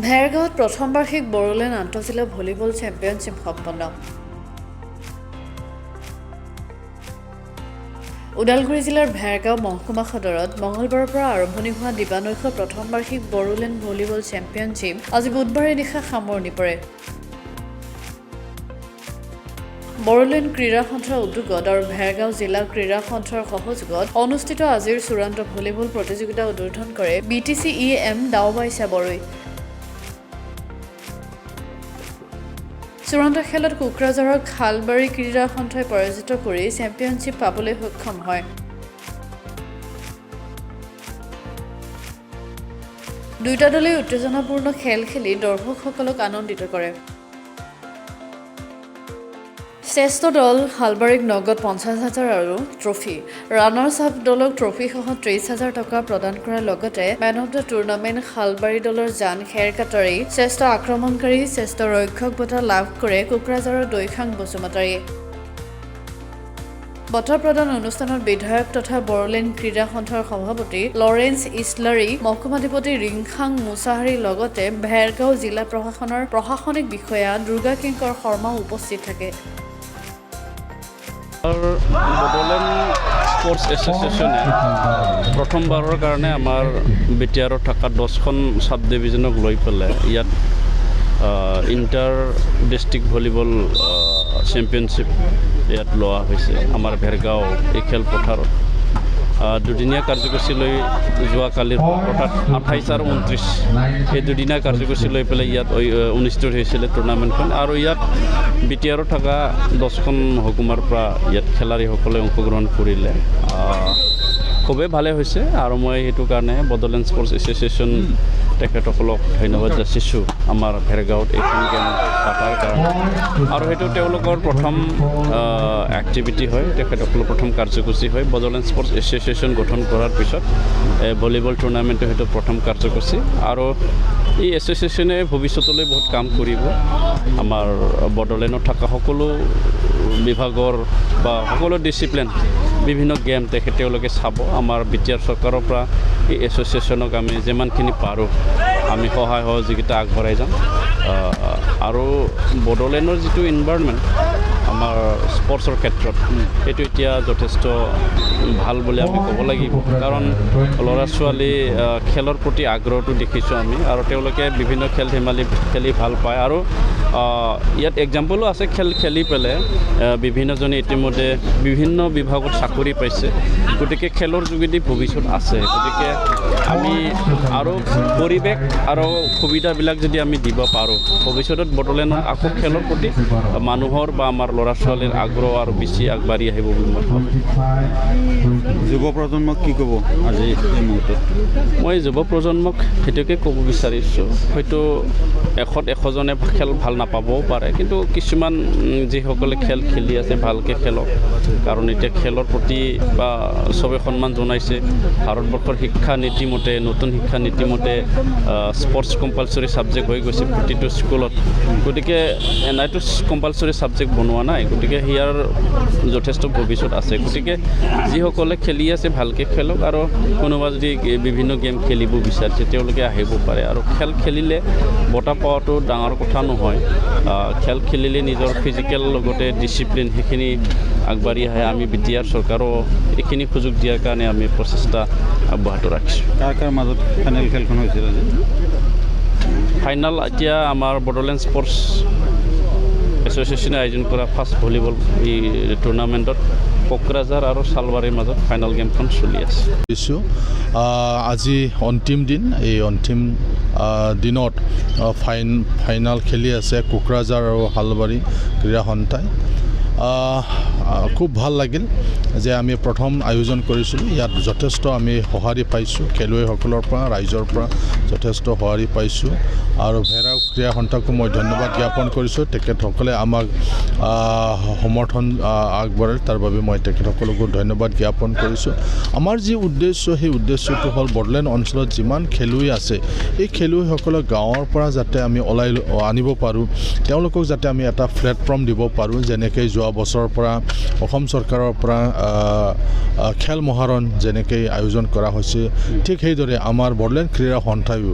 ভেৰগাঁৱত প্ৰথম বাৰ্ষিক বড়োলেণ্ড আন্তঃজিলা ভলীবল চেম্পিয়নশ্বিপ সম্পন্ন। ওদালগুৰি জিলাৰ ভেৰগাঁও মহকুমা সদৰত মঙলবাৰৰ পৰা আৰম্ভণি হোৱা দিবানৈশ প্ৰথম বাৰ্ষিক বড়োলেণ্ড ভলীবল চেম্পিয়নশ্বিপ আজি বুধবাৰে নিশা সামৰণি পৰে। বড়োলেণ্ড ক্ৰীড়া সন্থাৰ উদ্যোগত আৰু ভেৰগাঁও জিলা ক্ৰীড়া সন্থাৰ সহযোগত অনুষ্ঠিত আজিৰ চূড়ান্ত ভলীবল প্ৰতিযোগিতা উদ্বোধন কৰে BTC-EM দাওবাইছা বড়োই। চূড়ান্ত খেলত কোকৰাঝাৰৰ খালবাৰী ক্ৰীড়া সন্থাই পৰাজিত কৰি চেম্পিয়নশ্বিপ পাবলৈ সক্ষম হয়। দুয়োটা দলে উত্তেজনাপূৰ্ণ খেল খেলি দৰ্শকসকলক আনন্দিত কৰে। শ্ৰেষ্ঠ দল খালবাৰীক নগদ 50,000 আৰু ট্ৰফি, ৰানাৰ্ছ আপ দলক ট্ৰফিসহ 30,000 টকা প্ৰদান কৰাৰ লগতে মেন অৱ দ্য টুৰ্ণামেণ্ট খালবাৰী দলৰ জান খেৰকাটাৰী, শ্ৰেষ্ঠ আক্ৰমণকাৰী, শ্ৰেষ্ঠ ৰক্ষক বঁটা লাভ কৰে কোকৰাঝাৰৰ দৈখাং বসুমতাৰীয়ে। বঁটা প্ৰদান অনুষ্ঠানত বিধায়ক তথা বড়োলেণ্ড ক্ৰীড়া সন্থাৰ সভাপতি লৰেন্স ইছলাৰী, মহকুমাধিপতি ৰিংখাং মুছাহাৰীৰ লগতে ভেৰগাঁও জিলা প্ৰশাসনৰ প্ৰশাসনিক বিষয়া দুৰ্গা কিংকৰ শৰ্মাও উপস্থিত থাকে। বড়োলেণ্ড স্পৰ্টছ এছ'চিয়েশ্যনে প্ৰথমবাৰৰ কাৰণে আমাৰ বিটিআৰত থকা 10খন চাব ডিভিজনক লৈ পেলাই ইয়াত ইণ্টাৰ ডিষ্ট্ৰিক্ট ভলীবল চেম্পিয়নশ্বিপ ইয়াত লোৱা হৈছে আমাৰ ভেৰগাঁও এই খেলপথাৰত। দুদিনীয়া কাৰ্যসূচী লৈ যোৱাকালিৰ অৰ্থাৎ 28 আৰু 29 এই দুদিনীয়া কাৰ্যসূচী লৈ পেলাই ইয়াত অনুষ্ঠিত হৈছিলে টুৰ্ণামেণ্টখন। আৰু ইয়াত বিটিআৰত থকা 10খন মহকুমাৰ পৰা ইয়াত খেলাৰীসকলে অংশগ্ৰহণ কৰিলে। খুবেই ভালে হৈছে আৰু মই সেইটো কাৰণে বড়োলেণ্ড স্পৰ্টছ এছ'চিয়েশ্যন তেখেতসকলক ধন্যবাদ যাচিছোঁ আমাৰ ভেৰগাঁৱত এইখন গেম পতাৰ কাৰণে। আৰু সেইটো তেওঁলোকৰ প্ৰথম এক্টিভিটি হয়, তেখেতসকলৰ প্ৰথম কাৰ্যসূচী হয়। বড়োলেণ্ড স্পৰ্টছ এছ'চিয়েশ্যন গঠন কৰাৰ পিছত ভলীবল টুৰ্ণামেণ্টটো সেইটো প্ৰথম কাৰ্যসূচী। আৰু এই এছ'চিয়েশ্যনে ভৱিষ্যতলৈ বহুত কাম কৰিব। আমাৰ বড়োলেণ্ডত থকা সকলো বিভাগৰ বা সকলো ডিচিপ্লিন বিভিন্ন গেম তেওঁলোকে চাব। আমাৰ বিটিআৰ চৰকাৰৰ পৰা এই এছ'চিয়েশ্যনক আমি যিমানখিনি পাৰোঁ আমি সহায় সহযোগিতা আগবঢ়াই যাম। আৰু বড়োলেণ্ডৰ যিটো এনভাইৰনমেণ্ট আমাৰ স্পৰ্টছৰ ক্ষেত্ৰত সেইটো এতিয়া যথেষ্ট ভাল বুলি আমি ক'ব লাগিব। কাৰণ ল'ৰা ছোৱালী খেলৰ প্ৰতি আগ্ৰহটো দেখিছোঁ আমি, আৰু তেওঁলোকে বিভিন্ন খেল ধেমালি খেলি ভাল পায়। আৰু ইয়াত এক্সাম্পলো আছে খেল খেলি পেলাই বিভিন্নজনে ইতিমধ্যে বিভিন্ন বিভাগত চাকৰি পাইছে। গতিকে খেলৰ যোগেদি ভৱিষ্যত আছে। গতিকে আমি আৰু পৰিৱেশ আৰু সুবিধাবিলাক যদি আমি দিব পাৰোঁ ভৱিষ্যতত বড়োলেণ্ডত আকৌ খেলৰ প্ৰতি মানুহৰ বা আমাৰ ল'ৰা ছোৱালীৰ আগ্ৰহ আৰু বেছি আগবাঢ়ি আহিব বুলি মই ভাবোঁ। যুৱ প্ৰজন্মক কি ক'ব আজি এই মুহূৰ্তত? মই যুৱ প্ৰজন্মক সেইটোকে ক'ব বিচাৰিছোঁ, হয়তো 100জনে খেল ভাল নাপাবও পাৰে, কিন্তু কিছুমান যিসকলে খেল খেলি আছে ভালকৈ খেলক। কাৰণ এতিয়া খেলৰ প্ৰতি বা চবে সন্মান জনাইছে। ভাৰতবৰ্ষৰ শিক্ষা নীতিমতে, নতুন শিক্ষা নীতিমতে স্পৰ্টছ কম্পালচৰি ছাবজেক্ট হৈ গৈছে প্ৰতিটো স্কুলত। গতিকে এনআইটো কম্পালচৰি ছাবজেক্ট বনোৱা নাই। গতিকে ইয়াৰ যথেষ্ট ভৱিষ্যত আছে। গতিকে যিসকলে খেলি আছে ভালকৈ খেলক, আৰু কোনোবা যদি বিভিন্ন গেম খেলিব বিচাৰিছে তেওঁলোকে আহিব পাৰে। আৰু খেল খেলিলে বঁটা পোৱাটো ডাঙৰ কথা নহয়। খেল খেলিলে নিজৰ ফিজিকেল লগতে ডিচিপ্লিন সেইখিনি আগবাঢ়ি আহে। আমি বিটিআৰ চৰকাৰো এইখিনি সুযোগ দিয়াৰ কাৰণে আমি প্ৰচেষ্টা অব্যাহত ৰাখিছোঁ। কাৰ মাজত ফাইনেল খেলখন হৈছিল আজি? ফাইনেল এতিয়া আমাৰ বড়োলেণ্ড স্পৰ্টছ এছ'চিয়েশ্যনে আয়োজন কৰা ফাৰ্ষ্ট ভলীবল এই টুৰ্ণামেণ্টত কোকৰাঝাৰ আৰু চালবাৰীৰ মাজত ফাইনেল গেমখন চলি আছে। আজি অন্তিম দিন। এই অন্তিম দিনত ফাইনেল খেলি আছে কোকৰাঝাৰ আৰু শালবাৰী ক্ৰীড়া সন্থাই। খুব ভাল লাগিল যে আমি প্ৰথম আয়োজন কৰিছিলোঁ। ইয়াত যথেষ্ট আমি সঁহাৰি পাইছোঁ, খেলুৱৈসকলৰ পৰা, ৰাইজৰ পৰা যথেষ্ট সঁহাৰি পাইছোঁ। আৰু ভেৰগাঁও ক্ৰীড়া সন্থাকো মই ধন্যবাদ জ্ঞাপন কৰিছোঁ। তেখেতসকলে আমাক সমৰ্থন আগবঢ়ালে, তাৰ বাবে মই তেখেতসকলকো ধন্যবাদ জ্ঞাপন কৰিছোঁ। আমাৰ যি উদ্দেশ্য, সেই উদ্দেশ্যটো হ'ল বড়োলেণ্ড অঞ্চলত যিমান খেলুৱৈ আছে এই খেলুৱৈসকলক গাঁৱৰ পৰা যাতে আমি ওলাই আনিব পাৰোঁ, তেওঁলোকক যাতে আমি এটা প্লেটফৰ্ম দিব পাৰোঁ। যেনেকৈ যোৱা বছৰৰ পৰা অসম চৰকাৰৰ পৰা খেল মহাৰণ যেনেকৈ আয়োজন কৰা হৈছে ঠিক সেইদৰে আমাৰ বড়োলেণ্ড ক্ৰীড়া সন্থায়ো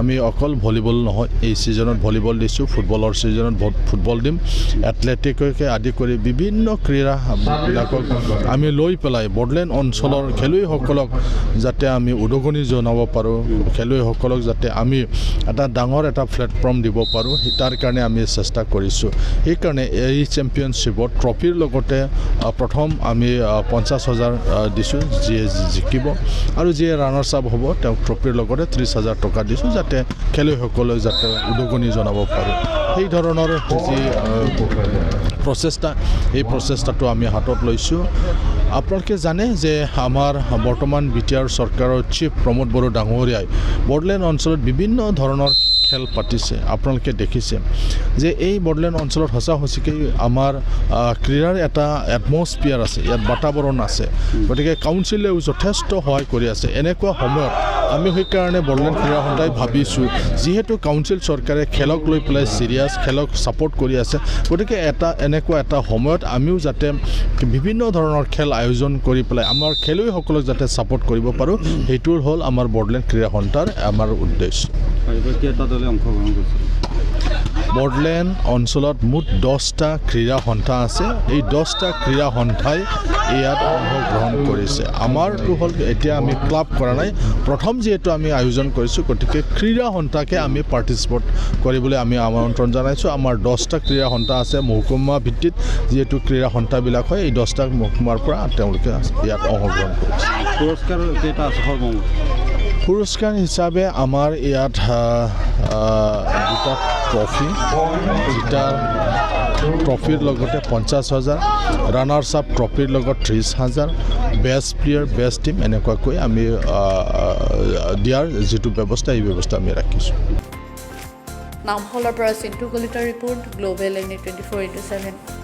আমি অকল ভলীবল নহয় এই ছিজনত ভলীবল দিছোঁ ফুটবলৰ ছিজনত ফুটবল দিম এথলেটিককে আদি কৰি বিভিন্ন ক্ৰীড়াবিলাকক আমি লৈ পেলাই বড়োলেণ্ড অঞ্চলৰ খেলুৱৈসকলক যাতে আমি উদগনি জনাব পাৰোঁ খেলুৱৈসকলক যাতে আমি এটা ডাঙৰ এটা প্লেটফৰ্ম দিব পাৰোঁ তাৰ কাৰণে আমি চেষ্টা কৰিছোঁ সেইকাৰণে এই চেম্পিয়নশ্বিপত ট্ৰফিৰ লগতে প্ৰথম আমি 50,000 দিছোঁ যিয়ে জিকিব আৰু যিয়ে ৰানাৰ্ছ আপ হ'ব তেওঁক ট্ৰফিৰ লগতে 30,000 টকা দিছোঁ যাতে খেলুৱৈসকলক যাতে উদগনি জনাব পাৰোঁ সেই ধৰণৰ যি প্ৰচেষ্টা এই প্ৰচেষ্টাটো আমি হাতত লৈছোঁ আপোনালোকে জানে যে আমাৰ বৰ্তমান বিটিআৰ চৰকাৰৰ চিফ প্ৰমোদ বড়ো ডাঙৰীয়াই বড়োলেণ্ড অঞ্চলত বিভিন্ন ধৰণৰ খেল পাতিছে আপোনালোকে দেখিছে যে এই বড়োলেণ্ড অঞ্চলত সঁচাকৈ আমাৰ ক্ৰীড়াৰ এটা এটমছফিয়াৰ আছে ইয়াত বাতাবৰণ আছে গতিকে কাউন্সিলেও যথেষ্ট সহায় কৰি আছে এনেকুৱা সময়ত আমি সেইকাৰণে বড়োলেণ্ড ক্ৰীড়া সন্থাই ভাবিছোঁ যিহেতু কাউন্সিল চৰকাৰে খেলক লৈ পেলাই চিৰিয়াছ খেলক ছাপোৰ্ট কৰি আছে গতিকে এনেকুৱা এটা সময়ত আমিও যাতে বিভিন্ন ধৰণৰ খেল আয়োজন কৰি পেলাই আমাৰ খেলুৱৈসকলক যাতে ছাপোৰ্ট কৰিব পাৰোঁ সেইটোৰ হ'ল আমাৰ বড়োলেণ্ড ক্ৰীড়া সন্থাৰ আমাৰ উদ্দেশ্য কেইটা দলে অংশগ্ৰহণ কৰিছে বড়োলেণ্ড অঞ্চলত মুঠ 10টা ক্ৰীড়া সন্থা আছে এই 10টা ক্ৰীড়া সন্থাই ইয়াত অংশগ্ৰহণ কৰিছে আমাৰটো হ'ল এতিয়া আমি ক্লাব কৰা নাই প্ৰথম যিহেতু আমি আয়োজন কৰিছোঁ গতিকে ক্ৰীড়া সন্থাকে আমি পাৰ্টিচিপেট কৰিবলৈ আমি আমন্ত্ৰণ জনাইছোঁ আমাৰ 10টা ক্ৰীড়া সন্থা আছে মহকুমা ভিত্তিত যিহেতু ক্ৰীড়া সন্থাবিলাক হয় এই 10টা মহকুমাৰ পৰা তেওঁলোকে ইয়াত অংশগ্ৰহণ কৰিছে পুৰস্কাৰ কেইটা আছে সৰ্বমুঠ পুৰস্কাৰ হিচাপে আমাৰ ইয়াত 2টা ট্ৰফি দুটা ট্ৰফিৰ লগতে 50,000 ৰানাৰ্ছ আপ ট্ৰফিৰ লগত 30,000 বেষ্ট প্লেয়াৰ বেষ্ট টিম এনেকুৱাকৈ আমি দিয়াৰ যিটো ব্যৱস্থা এই ব্যৱস্থা আমি ৰাখিছোঁ নামহলৰ পৰা চিন্তু কলিতাৰ ৰিপৰ্ট গ্লোবেল NE 24/7